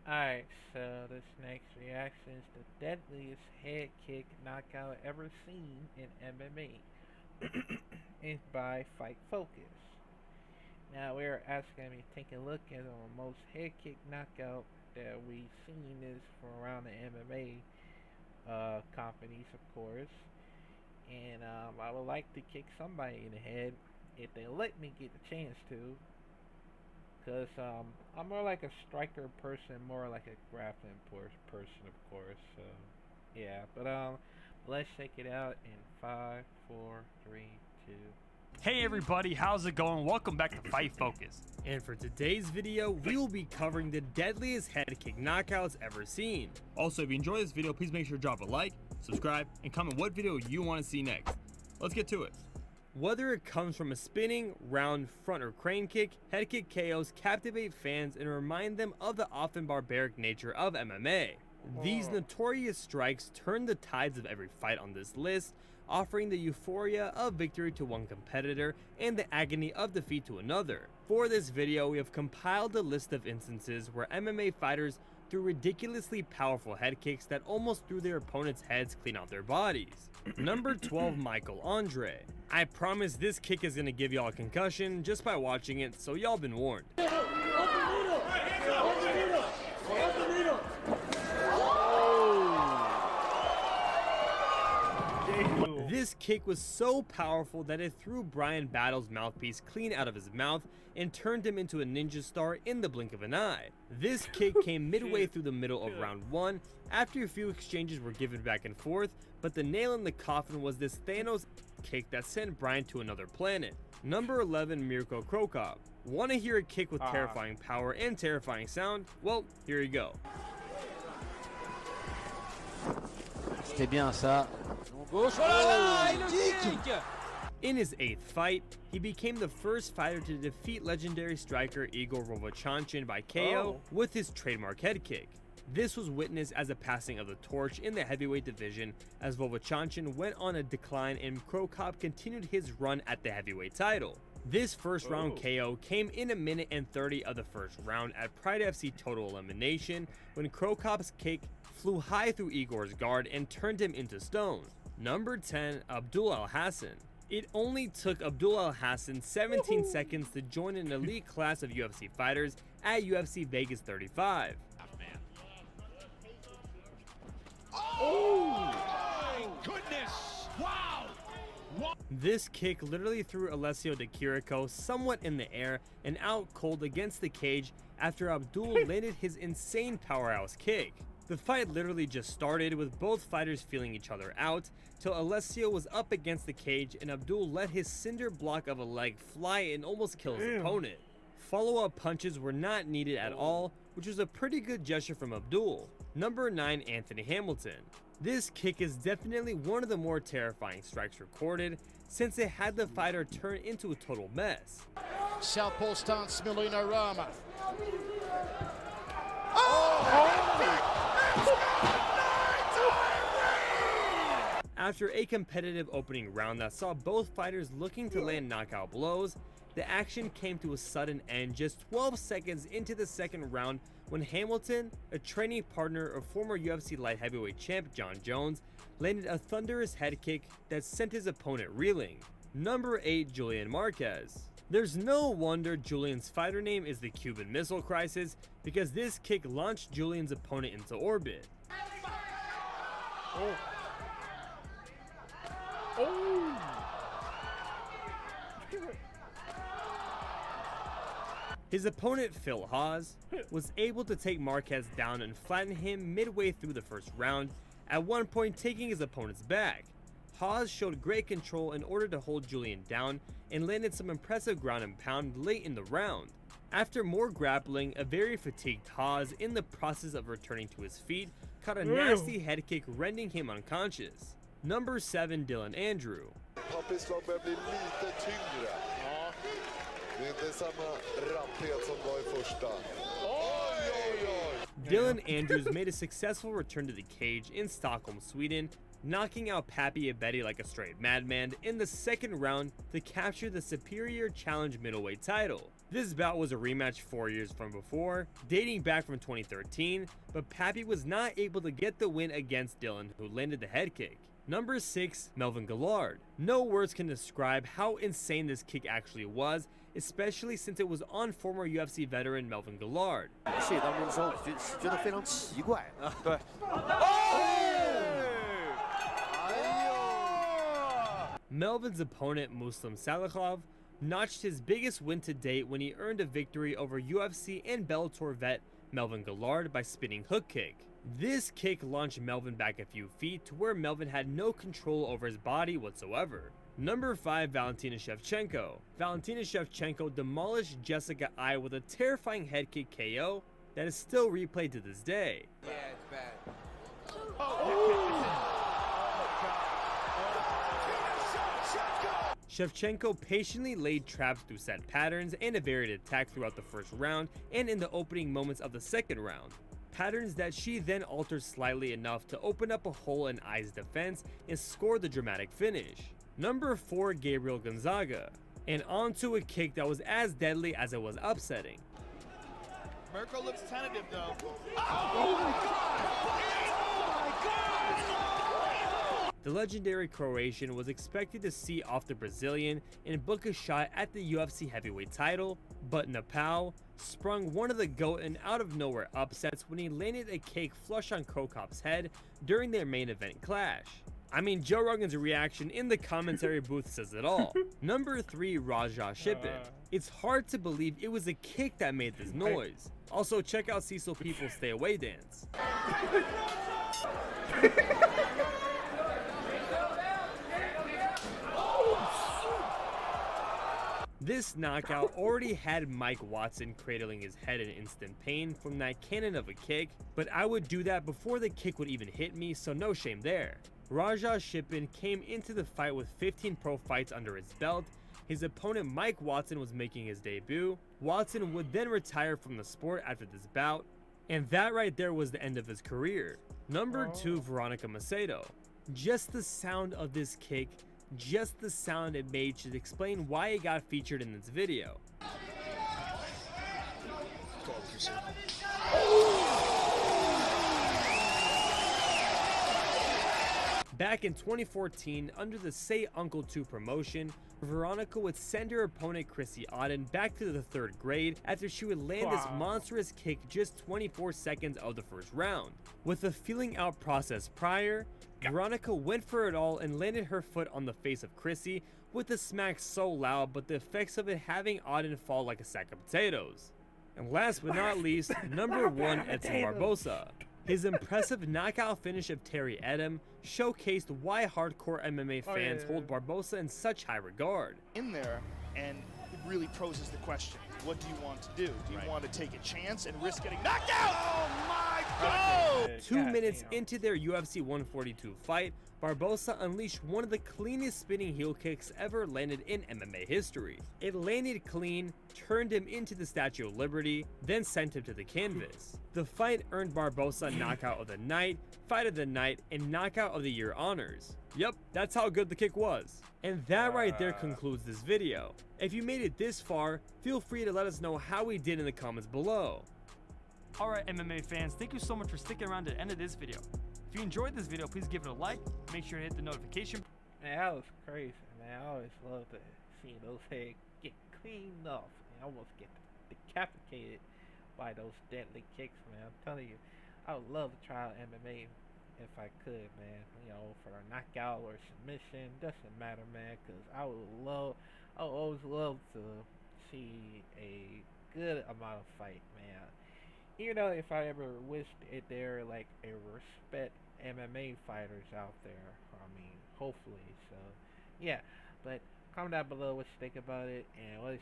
Alright, so this next reaction is the deadliest head kick knockout ever seen in MMA. It's by Fight Focus. Now we're asking me to take a look at the most head kick knockout that we've seen is from around the MMA companies, of course. And I would like to kick somebody in the head if they let me get the chance to. Cause I'm more like a striker person, more like a grappling person, of course. So yeah, but let's check it out in 5, 4, 3, 2. Hey everybody, how's it going? Welcome back to Fight Focus. And for today's video, we will be covering the deadliest head kick knockouts ever seen. Also, if you enjoy this video, please make sure to drop a like, subscribe, and comment what video you want to see next. Let's get to it. Whether it comes from a spinning, round, front, or crane kick, head kick KOs captivate fans and remind them of the often barbaric nature of MMA. These notorious strikes turn the tides of every fight on this list, offering the euphoria of victory to one competitor and the agony of defeat to another. For this video, we have compiled a list of instances where MMA fighters threw ridiculously powerful head kicks that almost threw their opponents' heads clean off their bodies. Number 12, Michael Andre. I promise this kick is gonna give y'all a concussion just by watching it, so y'all been warned. This kick was so powerful that it threw Brian Battle's mouthpiece clean out of his mouth and turned him into a ninja star in the blink of an eye. This kick came midway through the middle of round 1 after a few exchanges were given back and forth, but the nail in the coffin was this Thanos kick that sent Brian to another planet. Number 11, Mirko Cro Cop. Want to hear a kick with terrifying power and terrifying sound? Well, here you go. C'est bien ça. In his 8th fight, he became the first fighter to defeat legendary striker Igor Vovchanchin by KO with his trademark head kick. This was witnessed as a passing of the torch in the heavyweight division as Vovchanchin went on a decline and Cro Cop continued his run at the heavyweight title. This first round KO came in 1:30 of the first round at Pride FC Total Elimination when Cro Cop's kick flew high through Igor's guard and turned him into stone. Number 10, Abdul Al Hassan. It only took Abdul Al Hassan 17 seconds to join an elite class of UFC fighters at UFC Vegas 35. Oh my goodness! Wow! This kick literally threw Alessio Di Chirico somewhat in the air and out cold against the cage after Abdul landed his insane powerhouse kick. The fight literally just started with both fighters feeling each other out till Alessio was up against the cage and Abdul let his cinder block of a leg fly and almost kill his opponent. Follow-up punches were not needed at all, which was a pretty good gesture from Abdul. Number 9, Anthony Hamilton. This kick is definitely one of the more terrifying strikes recorded since it had the fighter turn into a total mess. Southpaw stance, Milino Rama. After a competitive opening round that saw both fighters looking to land knockout blows, the action came to a sudden end just 12 seconds into the second round when Hamilton, a training partner of former UFC light heavyweight champ John Jones, landed a thunderous head kick that sent his opponent reeling. Number 8, Julian Marquez. There's no wonder Julian's fighter name is the Cuban Missile Crisis because this kick launched Julian's opponent into orbit. His opponent, Phil Hawes, was able to take Marquez down and flatten him midway through the first round, at one point taking his opponent's back. Hawes showed great control in order to hold Julian down and landed some impressive ground and pound late in the round. After more grappling, a very fatigued Hawes, in the process of returning to his feet, caught a nasty head kick rendering him unconscious. Number 7, Dylan Andrew. Dylan Andrews made a successful return to the cage in Stockholm, Sweden, knocking out Papi Abedi like a straight madman in the second round to capture the Superior Challenge middleweight title. This bout was a rematch 4 years from before, dating back from 2013, but Pappy was not able to get the win against Dylan, who landed the head kick. Number 6, Melvin Gillard. No words can describe how insane this kick actually was, especially since it was on former UFC veteran Melvin Gillard. 戏当中的时候，觉得非常奇怪啊。对。Melvin's opponent Muslim Salikhov notched his biggest win to date when he earned a victory over UFC and Bellator vet Melvin Gillard by spinning hook kick. This kick launched Melvin back a few feet to where Melvin had no control over his body whatsoever. Number 5, Valentina Shevchenko. Valentina Shevchenko demolished Jessica Ai with a terrifying head kick KO that is still replayed to this day. Yeah, it's bad. Shevchenko patiently laid traps through set patterns and a varied attack throughout the first round and in the opening moments of the second round. Patterns that she then altered slightly enough to open up a hole in Ai's defense and score the dramatic finish. Number 4, Gabriel Gonzaga. And onto a kick that was as deadly as it was upsetting. Mirko looks tentative though. Oh my God! Oh my God! The legendary Croatian was expected to see off the Brazilian and book a shot at the UFC heavyweight title, but Napao sprung one of the GOAT and out of nowhere upsets when he landed a kick flush on Krokop's head during their main event clash. I mean, Joe Rogan's reaction in the commentary booth says it all. Number 3, Raja Shippen. It's hard to believe it was a kick that made this noise. Also, check out Cecil People's Stay Away dance. This knockout already had Mike Watson cradling his head in instant pain from that cannon of a kick, but I would do that before the kick would even hit me, so no shame there. Raja Shippen came into the fight with 15 pro fights under his belt. His opponent Mike Watson was making his debut. Watson would then retire from the sport after this bout, and that right there was the end of his career. Number 2, Veronica Macedo. Just the sound of this kick, just the sound it made should explain why it got featured in this video. Back in 2014, under the Say Uncle 2 promotion, Veronica would send her opponent Chrissy Auden back to the 3rd grade after she would land this monstrous kick just 24 seconds of the first round. With a feeling out process prior, Veronica went for it all and landed her foot on the face of Chrissy with a smack so loud, but the effects of it having Auden fall like a sack of potatoes. And last but not least, number 1, Edson Barbosa. His impressive knockout finish of Terry Edom showcased why hardcore MMA fans hold Barbosa in such high regard. In there, and it really poses the question, what do you want to do? Do you want to take a chance and risk getting knocked out? Oh my God! 2 minutes into their UFC 142 fight, Barbosa unleashed one of the cleanest spinning heel kicks ever landed in MMA history. It landed clean, turned him into the Statue of Liberty, then sent him to the canvas. The fight earned Barbosa Knockout of the Night, Fight of the Night, and Knockout of the Year honors. Yep, that's how good the kick was. And that right there concludes this video. If you made it this far, feel free to let us know how we did in the comments below. Alright MMA fans, thank you so much for sticking around to the end of this video. If you enjoyed this video, please give it a like, make sure to hit the notification. Man, that was crazy, man. I always love to see those heads get cleaned off and almost get decapitated by those deadly kicks, man. I'm telling you, I would love to try MMA if I could, man. You know, for a knockout or submission, doesn't matter, man. Cause I would always love to see a good amount of fight, man. You know, if I ever wished it there like a respect MMA fighters out there, I mean, hopefully. So, yeah. But comment down below what you think about it and what is